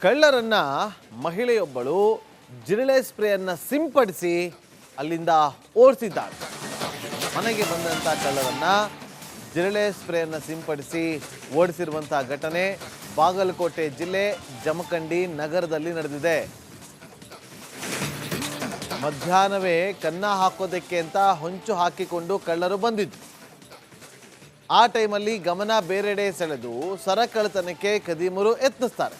ಕಳ್ಳರನ್ನ ಮಹಿಳೆಯೊಬ್ಬಳು ಜಿರಳೆ ಸ್ಪ್ರೇಯನ್ನ ಸಿಂಪಡಿಸಿ ಅಲ್ಲಿಂದ ಓಡಿಸಿದ್ದಾಳೆ. ಮನೆಗೆ ಬಂದಂಥ ಕಳ್ಳರನ್ನ ಜಿರಳೆ ಸ್ಪ್ರೇಯನ್ನ ಸಿಂಪಡಿಸಿ ಓಡಿಸಿರುವಂತಹ ಘಟನೆ ಬಾಗಲಕೋಟೆ ಜಿಲ್ಲೆ ಜಮಖಂಡಿ ನಗರದಲ್ಲಿ ನಡೆದಿದೆ. ಮಧ್ಯಾಹ್ನವೇ ಕನ್ನ ಹಾಕೋದಕ್ಕೆ ಅಂತ ಹೊಂಚು ಹಾಕಿಕೊಂಡು ಕಳ್ಳರು ಬಂದಿದ್ದು. ಆ ಟೈಮಲ್ಲಿ ಗಮನ ಬೇರೆಡೆ ಸೆಳೆದು ಸರಕಳ್ಳತನಕ್ಕೆ ಕದೀಮರು ಯತ್ನಿಸ್ತಾರೆ.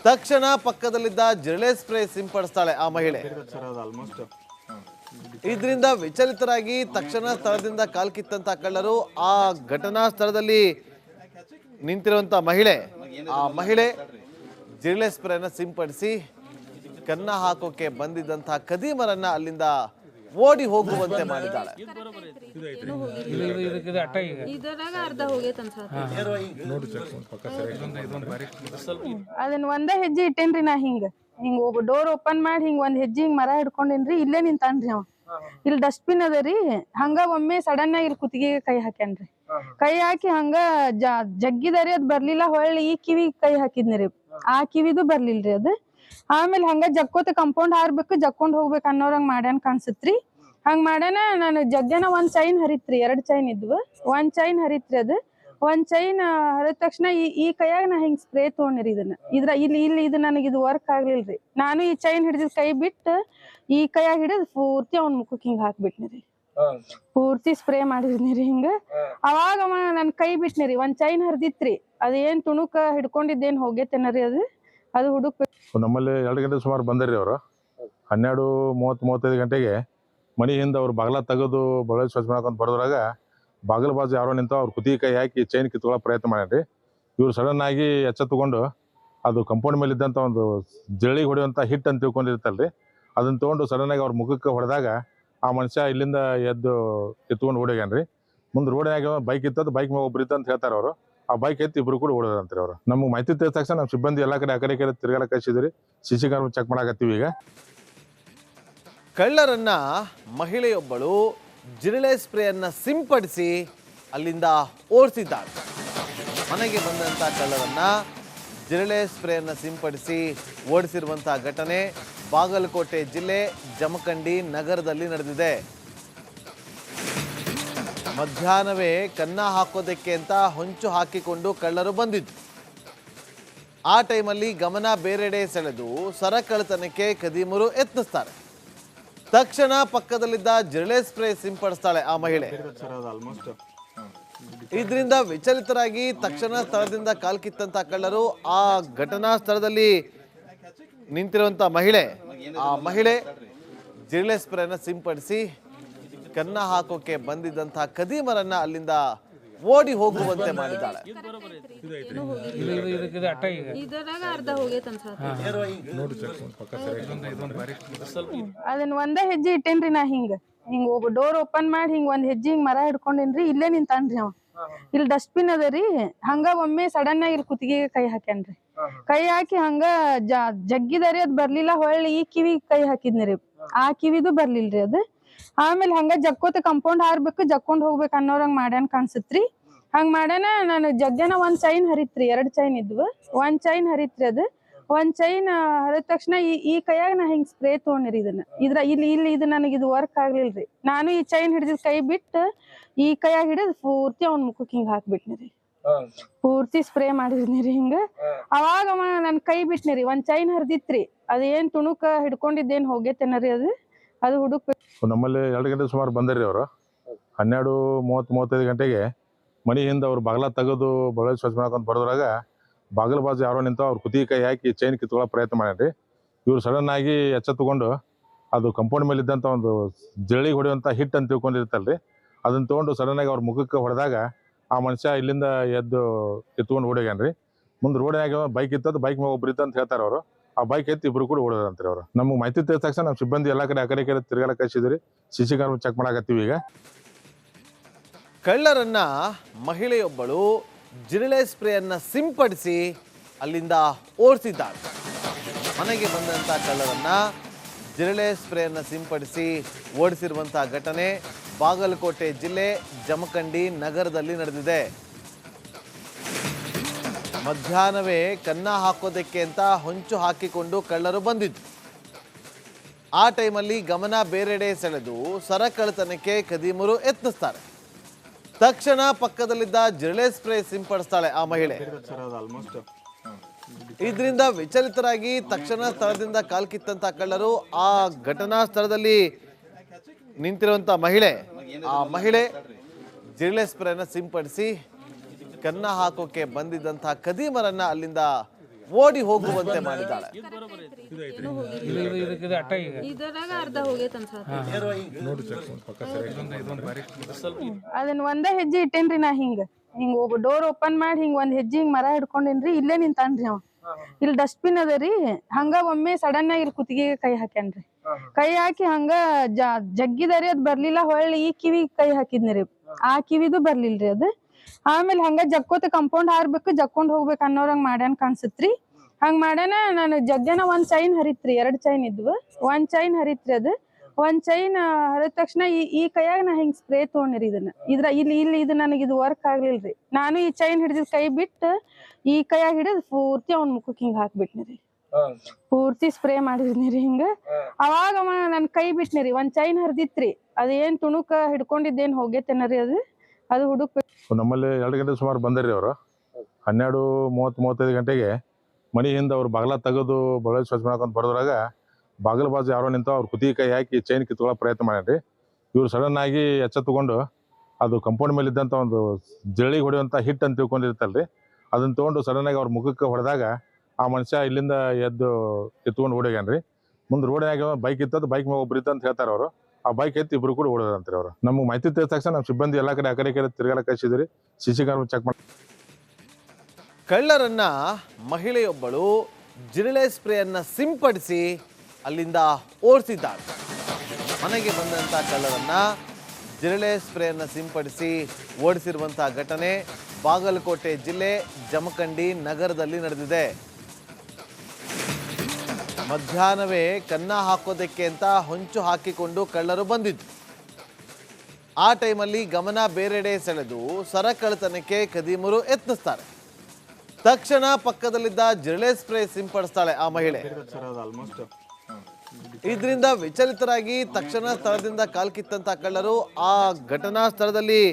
ತಕ್ಷಣ ಪಕ್ಕದಲ್ಲಿದ್ದ ಜಿರಳೆ ಸ್ಪ್ರೇ ಸಿಂಪಡಿಸ್ತಾಳೆ ಆ ಮಹಿಳೆ. ಇದರಿಂದ ವಿಚಲಿತರಾಗಿ ತಕ್ಷಣ ಸ್ಥಳದಿಂದ ಕಾಲ್ಕಿತ್ತಂತ ಕಳ್ಳರು ಆ ಘಟನಾ ಸ್ಥಳದಲ್ಲಿ ನಿಂತಿರುವಂತ ಆ ಮಹಿಳೆ ಜಿರಳೆ ಸ್ಪ್ರೇನ ಸಿಂಪಡಿಸಿ ಕನ್ನ ಹಾಕೋಕೆ ಬಂದಿದ್ದಂತಹ ಕದೀಮರನ್ನ ಅಲ್ಲಿಂದ ಓಡಿ ಹೋಗುವಂತೆ ಮಾಡಿದ್ದಾಳೆ. ಅದನ್ನ ಒಂದೇ ಹೆಜ್ಜೆ ಇಟ್ಟೇನ್ರಿ ನಾ ಹಿಂಗ ಡೋರ್ ಓಪನ್ ಮಾಡಿ ಹಿಂಗ್ ಒಂದ್ ಹೆಜ್ಜೆ ಹಿಂಗ್ ಮರ ಹಿಡ್ಕೊಂಡೇನ್ರಿ. ಇಲ್ಲೇ ನಿಂತಾನ್ರಿ ಅವ. ಇಲ್ಲಿ ಡಸ್ಟ್ಬಿನ್ ಅದರಿ. ಹಂಗ ಒಮ್ಮೆ ಸಡನ್ ಆಗಿ ಇಲ್ಲಿ ಕುತ್ತಿಗೆಗೆ ಕೈ ಹಾಕ್ಯಾನ್ರಿ. ಕೈ ಹಾಕಿ ಹಂಗ ಜಗ್ಗಿದಾರಿ ಅದ್ ಬರ್ಲಿಲ್ಲ. ಹೊಳ್ಳಿ ಈ ಕಿವಿ ಕೈ ಹಾಕಿದ್ನಿರಿ. ಆ ಕಿವಿದು ಬರ್ಲಿಲ್ರಿ ಅದ್. ಆಮೇಲೆ ಹಂಗ ಜಕ್ಕೋತ ಕಂಪೌಂಡ್ ಹಾರ್ಬೇಕು ಜಕ್ಕೊಂಡ್ ಹೋಗ್ಬೇಕು ಅನ್ನೋರಂಗ್ ಮಾಡ್ಯಾನ್ ಕಾಣಿಸತ್ರಿ. ಹಂಗ ಮಾಡ್ಯಾನ. ನಾನು ಜಗ್ಗನ ಒಂದ್ ಚೈನ್ ಹರಿತ್ರಿ. 2 ಚೈನ್ ಇದ್ವು. ಒಂದ್ ಚೈನ್ ಹರಿತ್ರಿ. ಅದ್ ಒಂದ್ ಚೈನ್ ಹರಿದ ತಕ್ಷಣ ಈ ಕೈಯಾಗ ನಾ ಹಿಂಗ್ ಸ್ಪ್ರೇ ತಗೊಂಡಿರಿ. ಇಲ್ಲಿ ಇದು ನನಗಿದು ವರ್ಕ್ ಆಗ್ಲಿಲ್ರಿ. ನಾನು ಈ ಚೈನ್ ಹಿಡಿದಿದ್ ಕೈ ಬಿಟ್ಟು ಈ ಕೈಯಾಗ ಹಿಡಿದ್ ಪೂರ್ತಿ ಅವ್ನ ಮುಖಕ್ಕೆ ಹಿಂಗ್ ಹಾಕ್ಬಿಟ್ನಿರಿ. ಪೂರ್ತಿ ಸ್ಪ್ರೇ ಮಾಡಿದ್ನಿರಿ ಹಿಂಗ. ಅವಾಗ ನನ್ ಕೈ ಬಿಟ್ನಿರಿ. ಒಂದ್ ಚೈನ್ ಹರಿದಿತ್ರಿ. ಅದೇನ್ ತುಣುಕ ಹಿಡ್ಕೊಂಡಿದ್ದೇನ್ ಹೋಗೇತೇನರಿ ಅದು ಹುಡುಕ್. ನಮ್ಮಲ್ಲಿ 2 ಗಂಟೆ ಸುಮಾರು ಬಂದರಿ ಅವರು. 12:30-35 ಗಂಟೆಗೆ ಮನೆಯಿಂದ ಅವ್ರು ಬಾಗಿಲ ತೆಗೆದು ಬಳೆ ಸ್ವಚ್ಛ ಮಾಡ್ಕೊಂತ ಬರೋದ್ರಾಗ ಬಾಗಿಲ ಬಾಜು ಯಾರೋ ನಿಂತ ಅವ್ರು ಕುತ್ತಿಗೆ ಕೈ ಹಾಕಿ ಚೈನ್ ಕಿತ್ಕೊಳ್ಳೋ ಪ್ರಯತ್ನ ಮಾಡ್ಯಾನ್ರಿ. ಇವ್ರು ಸಡನ್ ಆಗಿ ಎಚ್ಚೆತ್ತುಕೊಂಡು ಅದು ಕಂಪೌಂಡ್ ಮೇಲೆ ಇದ್ದಂಥ ಒಂದು ಜರಳಿಗೆ ಹೊಡೆಯುವಂಥ ಹಿಟ್ ಅಂತ ತಿಳ್ಕೊಂಡಿರ್ತಲ್ರಿ, ಅದನ್ನ ತೊಗೊಂಡು ಸಡನ್ ಆಗಿ ಅವ್ರ ಮುಖಕ್ಕೆ ಹೊಡೆದಾಗ ಆ ಮನುಷ್ಯ ಇಲ್ಲಿಂದ ಎದ್ದು ಕಿತ್ಕೊಂಡು ಓಡೋಗ್ಯಾನ್ರಿ. ಮುಂದೆ ರೋಡ್ನಾಗ ಬೈಕ್ ಇತ್ತದು, ಬೈಕ್ ಮೇಲೆ ಒಬ್ರು ಇತ್ತಂತ ಹೇಳ್ತಾರೆ ಅವರು. ಆ ಬೈಕ್ ಎತ್ತಿ ಇಬ್ರು ಕೂಡ ಓಡೋದಂತ್ರಿ ಅವರು. ನಮ್ಗೆ ಮಾಹಿತಿ ತಿಳಿದ ತಕ್ಷಣ ನಮ್ಮ ಸಿಬ್ಬಂದಿ ಎಲ್ಲ ಕಡೆ ಆ ಕಡೆ ತಿರ್ಗಾಡ ಕಳಿಸಿದ್ರಿ. CC ಕ್ಯಾಮೆರಾ ಚೆಕ್ ಮಾಡಾಕತ್ತೀವಿ ಈಗ. ಕಳ್ಳರನ್ನ ಮಹಿಳೆಯೊಬ್ಬಳು ಜಿರಳೆ ಸ್ಪ್ರೇಯನ್ನ ಸಿಂಪಡಿಸಿ ಅಲ್ಲಿಂದ ಓಡಿಸಿದ್ದಾಳೆ. ಮನೆಗೆ ಬಂದಂಥ ಕಳ್ಳರನ್ನ ಜಿರಳೆ ಸ್ಪ್ರೇಯನ್ನ ಸಿಂಪಡಿಸಿ ಓಡಿಸಿರುವಂತಹ ಘಟನೆ ಬಾಗಲಕೋಟೆ ಜಿಲ್ಲೆ ಜಮಖಂಡಿ ನಗರದಲ್ಲಿ ನಡೆದಿದೆ. ಮಧ್ಯಾಹ್ನವೇ ಕನ್ನ ಹಾಕೋದಕ್ಕೆ ಅಂತ ಹೊಂಚು ಹಾಕಿಕೊಂಡು ಕಳ್ಳರು ಬಂದಿದ್ದು. ಆ ಟೈಮಲ್ಲಿ ಗಮನ ಬೇರೆಡೆ ಸೆಳೆದು ಸರಕಳ್ಳತನಕ್ಕೆ ಕದೀಮರು ಯತ್ನಿಸ್ತಾರೆ. ತಕ್ಷಣ ಪಕ್ಕದಲ್ಲಿದ್ದ ಜಿರಳೆ ಸ್ಪ್ರೇ ಸಿಂಪಡಿಸ್ತಾಳೆ ಆ ಮಹಿಳೆ. ಇದರಿಂದ ವಿಚಲಿತರಾಗಿ ತಕ್ಷಣ ಸ್ಥಳದಿಂದ ಕಾಲ್ಕಿತ್ತಂತ ಕಳ್ಳರು ಆ ಘಟನಾ ಸ್ಥಳದಲ್ಲಿ ನಿಂತಿರುವಂತ ಆ ಮಹಿಳೆ ಜಿರಳೆ ಸ್ಪ್ರೇನ ಸಿಂಪಡಿಸಿ ಕನ್ನ ಹಾಕೋಕೆ ಬಂದಿದ್ದಂತಹ ಕದೀಮರನ್ನ ಅಲ್ಲಿಂದ ಓಡಿ ಹೋಗುವಂತೆ ಮಾಡಿದ್ದಾಳೆ. ಅದನ್ನ ಒಂದೇ ಹೆಜ್ಜೆ ಇಟ್ಟೇನ್ರಿ ನಾ ಹಿಂಗ ಡೋರ್ ಓಪನ್ ಮಾಡಿ ಹಿಂಗ್ ಒಂದ್ ಹೆಜ್ಜೆ ಹಿಂಗ್ ಮರ ಹಿಡ್ಕೊಂಡೇನ್ರಿ. ಇಲ್ಲೇ ನಿಂತಾನ್ರಿ ಅವ. ಇಲ್ಲಿ ಡಸ್ಟ್ಬಿನ್ ಅದರಿ. ಹಂಗ ಒಮ್ಮೆ ಸಡನ್ ಆಗಿ ಇಲ್ಲಿ ಕುತ್ತಿಗೆಗೆ ಕೈ ಹಾಕ್ಯಾನ್ರಿ. ಕೈ ಹಾಕಿ ಹಂಗ ಜಗ್ಗಿದಾರಿ ಅದ್ ಬರ್ಲಿಲ್ಲ. ಹೊಳ್ಳಿ ಈ ಕಿವಿ ಕೈ ಹಾಕಿದ್ನಿರಿ. ಆ ಕಿವಿದು ಬರ್ಲಿಲ್ರಿ ಅದ್. ಆಮೇಲೆ ಹಂಗ ಜಕ್ಕೋತ ಕಂಪೌಂಡ್ ಹಾರ್ಬೇಕು ಜಕ್ಕೊಂಡ್ ಹೋಗ್ಬೇಕು ಅನ್ನೋರಂಗ್ ಮಾಡ್ಯಾನ್ ಕಾಣಿಸತ್ರಿ. ಹಂಗ ಮಾಡ್ಯಾನ. ನಾನು ಜಗ್ಗನ ಒಂದ್ ಚೈನ್ ಹರಿತ್ರಿ. 2 ಚೈನ್ ಇದ್ವು. ಒಂದ್ ಚೈನ್ ಹರಿತ್ರಿ. ಅದ್ ಒಂದ್ ಚೈನ್ ಹರಿದ ತಕ್ಷಣ ಈ ಕೈಯಾಗ ನಾ ಹಿಂಗ್ ಸ್ಪ್ರೇ ತಗೊಂಡಿರಿ. ಇಲ್ಲಿ ಇದು ನನಗಿದು ವರ್ಕ್ ಆಗ್ಲಿಲ್ರಿ. ನಾನು ಈ ಚೈನ್ ಹಿಡಿದಿದ್ ಕೈ ಬಿಟ್ಟು ಈ ಕೈಯಾಗ ಹಿಡಿದ್ ಪೂರ್ತಿ ಅವ್ನ ಮುಖಕ್ಕೆ ಹಿಂಗ್ ಹಾಕ್ಬಿಟ್ನಿರಿ. ಪೂರ್ತಿ ಸ್ಪ್ರೇ ಮಾಡಿದ್ನಿರಿ ಹಿಂಗ. ಅವಾಗ ನನ್ ಕೈ ಬಿಟ್ನಿರಿ. ಒಂದ್ ಚೈನ್ ಹರಿದಿತ್ರಿ. ಅದೇನ್ ತುಣುಕ ಹಿಡ್ಕೊಂಡಿದ್ದೇನ್ ಹೋಗೇತೇನರಿ ಅದು ಹುಡುಕ್. ನಮ್ಮಲ್ಲಿ 2 ಗಂಟೆ ಸುಮಾರು ಬಂದರಿ ಅವರು. 12:30-35 ಗಂಟೆಗೆ ಮನೆಯಿಂದ ಅವ್ರು ಬಾಗಿಲ ತೆಗೆದು ಬಳೆ ಸ್ವಚ್ಛ ಮಾಡ್ಕೊಂತ ಬರೋದ್ರಾಗ ಬಾಗಿಲ ಬಾಜು ಯಾರೋ ನಿಂತ ಅವ್ರು ಕುತ್ತಿಗೆ ಕೈ ಹಾಕಿ ಚೈನ್ ಕಿತ್ಕೊಳ್ಳೋ ಪ್ರಯತ್ನ ಮಾಡ್ಯಾನ್ರಿ. ಇವ್ರು ಸಡನ್ ಆಗಿ ಎಚ್ಚೆತ್ತುಕೊಂಡು ಅದು ಕಂಪೌಂಡ್ ಮೇಲೆ ಇದ್ದಂಥ ಒಂದು ಜರಳಿಗೆ ಹೊಡೆಯುವಂಥ ಹಿಟ್ ಅಂತ ತಿಳ್ಕೊಂಡಿರ್ತಲ್ರಿ, ಅದನ್ನ ತೊಗೊಂಡು ಸಡನ್ ಆಗಿ ಅವ್ರ ಮುಖಕ್ಕೆ ಹೊಡೆದಾಗ ಆ ಮನುಷ್ಯ ಇಲ್ಲಿಂದ ಎದ್ದು ಕಿತ್ಕೊಂಡು ಓಡೋಗ್ಯಾನ್ರಿ. ಮುಂದೆ ರೋಡ್ನಾಗ ಬೈಕ್ ಇತ್ತದು, ಬೈಕ್ ಮೇಲೆ ಒಬ್ರು ಇತ್ತಂತ ಹೇಳ್ತಾರೆ ಅವರು. ಆ ಬೈಕ್ ಎತ್ತಿ ಇಬ್ರು ಕೂಡ ಓಡೋದಂತ್ರಿ ಅವರು. ನಮ್ಗೆ ಮಾಹಿತಿ ತಿಳಿದ ತಕ್ಷಣ ನಮ್ಮ ಸಿಬ್ಬಂದಿ ಎಲ್ಲ ಕಡೆ ಆ ಕಡೆ ತಿರ್ಗಾಡ ಕಳಿಸಿದ್ರಿ. CC ಕ್ಯಾಮೆರಾ ಚೆಕ್ ಮಾಡಾಕತ್ತೀವಿ ಈಗ. ಕಳ್ಳರನ್ನ ಮಹಿಳೆಯೊಬ್ಬಳು ಜಿರಳೆ ಸ್ಪ್ರೇಯನ್ನ ಸಿಂಪಡಿಸಿ ಅಲ್ಲಿಂದ ಓಡಿಸಿದ್ದಾಳೆ. ಮನೆಗೆ ಬಂದಂಥ ಕಳ್ಳರನ್ನ ಜಿರಳೆ ಸ್ಪ್ರೇಯನ್ನ ಸಿಂಪಡಿಸಿ ಓಡಿಸಿರುವಂತಹ ಘಟನೆ ಬಾಗಲಕೋಟೆ ಜಿಲ್ಲೆ ಜಮಖಂಡಿ ನಗರದಲ್ಲಿ ನಡೆದಿದೆ. ಮಧ್ಯಾಹ್ನವೇ ಕನ್ನ ಹಾಕೋದಕ್ಕೆ ಅಂತ ಹೊಂಚು ಹಾಕಿಕೊಂಡು ಕಳ್ಳರು ಬಂದಿದ್ದು. ಆ ಟೈಮಲ್ಲಿ ಗಮನ ಬೇರೆಡೆ ಸೆಳೆದು ಸರ ಕಳ್ಳತನಕ್ಕೆ ಖದೀಮರು ಯತ್ನಿಸ್ತಾರೆ. ತಕ್ಷಣ ಪಕ್ಕದಲ್ಲಿದ್ದ ಜಿರಳೆ ಸ್ಪ್ರೇ ಸಿಂಪಡಿಸ್ತಾಳೆ ಆ ಮಹಿಳೆ. ಇದರಿಂದ ವಿಚಲಿತರಾಗಿ ತಕ್ಷಣ ಸ್ಥಳದಿಂದ ಕಾಲ್ಕಿತ್ತಂತ ಕಳ್ಳರು ಆ ಘಟನಾ ಸ್ಥಳದಲ್ಲಿ ನಿಂತಿರುವಂತ ಆ ಮಹಿಳೆ ಜಿರಳೆ ಸ್ಪ್ರೇನ ಸಿಂಪಡಿಸಿ ಕನ್ನ ಹಾಕೋಕೆ ಬಂದಿದ್ದಂತಹ ಖದೀಮರನ್ನ ಅಲ್ಲಿಂದ ಓಡಿ ಹೋಗುವಂತೆ ಮಾಡಿದ್ದಾಳೆ. ಅದನ್ನ ಒಂದೇ ಹೆಜ್ಜೆ ಇಟ್ಟೇನ್ರಿ ನಾ ಹಿಂಗ ಡೋರ್ ಓಪನ್ ಮಾಡಿ ಒಂದ್ ಹೆಜ್ಜೆ ಹಿಂಗ್ ಮರ ಹಿಡ್ಕೊಂಡೇನ್ರಿ. ಇಲ್ಲೇ ನಿಂತಾನ್ರಿ ಅವ. ಇಲ್ಲಿ ಡಸ್ಟ್ಬಿನ್ ಅದರಿ. ಹಂಗ ಒಮ್ಮೆ ಸಡನ್ ಆಗಿ ಇಲ್ಲಿ ಕುತ್ತಿಗೆಗೆ ಕೈ ಹಾಕ್ಯಾನ್ರಿ. ಕೈ ಹಾಕಿ ಹಂಗ ಜಗ್ಗಿದಾರಿ ಅದ್ ಬರ್ಲಿಲ್ಲ. ಹೊಳ್ಳಿ ಈ ಕಿವಿ ಕೈ ಹಾಕಿದ್ನಿರಿ. ಆ ಕಿವಿದು ಬರ್ಲಿಲ್ರಿ ಅದ್. ಆಮೇಲೆ ಹಂಗ ಜಕ್ಕೋತ ಕಂಪೌಂಡ್ ಹಾರ್ಬೇಕು, ಜಕ್ಕೊಂಡ್ ಹೋಗ್ಬೇಕು ಅನ್ನೋರಂಗ್ ಮಾಡ್ಯಾನ್ ಕಾಣ್ಸತ್ರಿ. ಹಂಗ ಮಾಡ್ಯಾನ. ನಾನು ಜಗ್ಗನ ಒಂದ್ ಚೈನ್ ಹರಿತ್ರಿ. 2 ಚೈನ್ ಇದ್ವು. ಒಂದ್ ಚೈನ್ ಹರಿತ್ರಿ ಅದ್. ಒಂದ್ ಚೈನ್ ಹರಿದ ತಕ್ಷಣ ಈ ಕೈಯಾಗ ನಾ ಹಿಂಗ್ ಸ್ಪ್ರೇ ತಗೊಂಡಿರಿ. ಇಲ್ಲಿ ಇದು ನನಗೆ ಇದು ವರ್ಕ್ ಆಗ್ಲಿಲ್ರಿ. ನಾನು ಈ ಚೈನ್ ಹಿಡಿದಿದ್ ಕೈ ಬಿಟ್ಟು ಈ ಕೈಯಾಗ ಹಿಡಿದ್ ಪೂರ್ತಿ ಅವ್ನ ಮುಖಕ್ಕೆ ಹಿಂಗ್ ಹಾಕ್ಬಿಟ್ನಿರಿ. ಪೂರ್ತಿ ಸ್ಪ್ರೇ ಮಾಡಿದ್ನಿರಿ ಹಿಂಗ. ಅವಾಗ ನನ್ ಕೈ ಬಿಟ್ನಿರಿ. ಒಂದ್ ಚೈನ್ ಹರಿದಿತ್ರಿ. ಅದೇನ್ ತುಣುಕ ಹಿಡ್ಕೊಂಡಿದ್ದೇನ್ ಹೋಗೇತೇನರಿ ಅದು ಹುಡುಕ್ಬೇಕು. ನಮ್ಮಲ್ಲಿ 2 ಗಂಟೆ ಸುಮಾರು ಬಂದರಿ ಅವರು. 12:30-35 ಗಂಟೆಗೆ ಮನಿ ಹಿಂದೆ ಅವ್ರು ಬಾಗ್ಲ ತೆಗೆದು ಬಳೆ ಸ್ವಚ್ಛ ಮಾಡ್ಕೊಂತ ಬರೋದ್ರಾಗ ಬಾಗಿಲ ಬಾಜು ಯಾರೋ ನಿಂತ ಅವ್ರ ಕುತ್ತಿಗೆ ಕೈ ಹಾಕಿ ಚೈನ್ ಕಿತ್ಕೊಳ್ಳೋ ಪ್ರಯತ್ನ ಮಾಡ್ಯಾನ್ರಿ. ಇವ್ರು ಸಡನ್ ಆಗಿ ಎಚ್ಚೆತ್ತುಕೊಂಡು ಅದು ಕಂಪೌಂಡ್ ಮೇಲೆ ಇದ್ದಂಥ ಒಂದು ಜಳಿಗೆ ಹೊಡೆಯುವಂಥ ಹಿಟ್ ಅಂತ ತಿಳ್ಕೊಂಡಿರ್ತಲ್ರಿ, ಅದನ್ನ ತೊಗೊಂಡು ಸಡನ್ ಆಗಿ ಅವ್ರ ಮುಖಕ್ಕೆ ಹೊಡೆದಾಗ ಆ ಮನುಷ್ಯ ಇಲ್ಲಿಂದ ಎದ್ದು ಕಿತ್ಕೊಂಡು ಓಡೋಗ್ಯಾನ್ರಿ. ಮುಂದೆ ರೋಡ್ನಾಗ ಬೈಕ್ ಇತ್ತದು, ಬೈಕ್ ಮೇಲೆ ಒಬ್ರು ಇತ್ತಂತ ಹೇಳ್ತಾರೆ ಅವರು. ಆ ಬೈಕ್ ಎತ್ತಿ ಇಬ್ರು ಕೂಡ ಓಡೋದಂತ್ರಿ ಅವರು. ನಮ್ಗೆ ಮಾಹಿತಿ ತಿಳಿದ ತಕ್ಷಣ ನಮ್ಮ ಸಿಬ್ಬಂದಿ ಎಲ್ಲ ಕಡೆ ಆ ಕಡೆ ತಿರುಗಾಡ ಕಳಿಸಿದ್ರಿ. CC ಕ್ಯಾಮೆರಾ ಚೆಕ್ ಮಾಡಿ ಕಳ್ಳರನ್ನ ಮಹಿಳೆಯೊಬ್ಬಳು ಜಿರಳೆ ಸ್ಪ್ರೇಯನ್ನ ಸಿಂಪಡಿಸಿ ಅಲ್ಲಿಂದ ಓಡಿಸಿದ್ದಾಳೆ. ಮನೆಗೆ ಬಂದಂಥ ಕಳ್ಳರನ್ನ ಜಿರಳೆ ಸ್ಪ್ರೇಯನ್ನ ಸಿಂಪಡಿಸಿ ಓಡಿಸಿರುವಂತಹ ಘಟನೆ ಬಾಗಲಕೋಟೆ ಜಿಲ್ಲೆ ಜಮಖಂಡಿ ನಗರದಲ್ಲಿ ನಡೆದಿದೆ. ಮಧ್ಯಾಹ್ನವೇ ಕನ್ನ ಹಾಕೋದಕ್ಕೆ ಅಂತ ಹೊಂಚು ಹಾಕಿಕೊಂಡು ಕಳ್ಳರು ಬಂದಿದ್ದು. ಆ ಟೈಮಲ್ಲಿ ಗಮನ ಬೇರೆಡೆ ಸೆಳೆದು ಸರ ಕಳ್ಳತನಕ್ಕೆ ಖದೀಮರು ಯತ್ನಿಸ್ತಾರೆ. ತಕ್ಷಣ ಪಕ್ಕದಲ್ಲಿದ್ದ ಜಿರಳೆ ಸ್ಪ್ರೇ ಸಿಂಪಡಿಸ್ತಾಳೆ ಆ ಮಹಿಳೆ. ಇದರಿಂದ ವಿಚಲಿತರಾಗಿ ತಕ್ಷಣ ಸ್ಥಳದಿಂದ ಕಾಲ್ಕಿತ್ತಂತ ಕಳ್ಳರು ಆ ಘಟನಾ ಸ್ಥಳದಲ್ಲಿ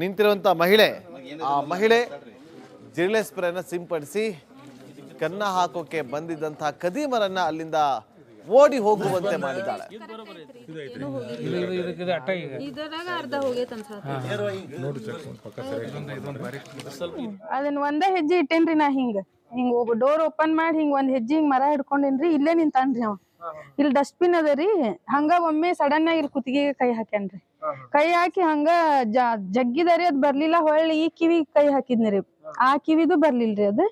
ನಿಂತಿರುವಂತ ಆ ಮಹಿಳೆ ಜಿರಳೆ ಸ್ಪ್ರೇನ ಸಿಂಪಡಿಸಿ ಕನ್ನ ಹಾಕೋಕೆ ಬಂದಿದ್ದಂತಹ ಖದೀಮರನ್ನ ಅಲ್ಲಿಂದ ಓಡಿ ಹೋಗುವಂತೆ ಮಾಡಿದ್ದಾಳೆ. ಅದನ್ನ ಒಂದೇ ಹೆಜ್ಜೆ ಇಟ್ಟೇನ್ರಿ ನಾ ಹಿಂಗ ಡೋರ್ ಓಪನ್ ಮಾಡಿ ಒಂದ್ ಹೆಜ್ಜೆ ಹಿಂಗ್ ಮರ ಹಿಡ್ಕೊಂಡೇನ್ರಿ. ಇಲ್ಲೇ ನಿಂತಾನ್ರಿ ಅವ. ಇಲ್ಲಿ ಡಸ್ಟ್ಬಿನ್ ಅದರಿ. ಹಂಗ ಒಮ್ಮೆ ಸಡನ್ ಆಗಿ ಇಲ್ಲಿ ಕುತ್ತಿಗೆಗೆ ಕೈ ಹಾಕ್ಯಾನ್ರಿ. ಕೈ ಹಾಕಿ ಹಂಗ ಜಗ್ಗಿದಾರಿ ಅದ್ ಬರ್ಲಿಲ್ಲ. ಹೊಳ್ಳಿ ಈ ಕಿವಿ ಕೈ ಹಾಕಿದ್ನಿರಿ. ಆ ಕಿವಿದು ಬರ್ಲಿಲ್ರಿ ಅದ್.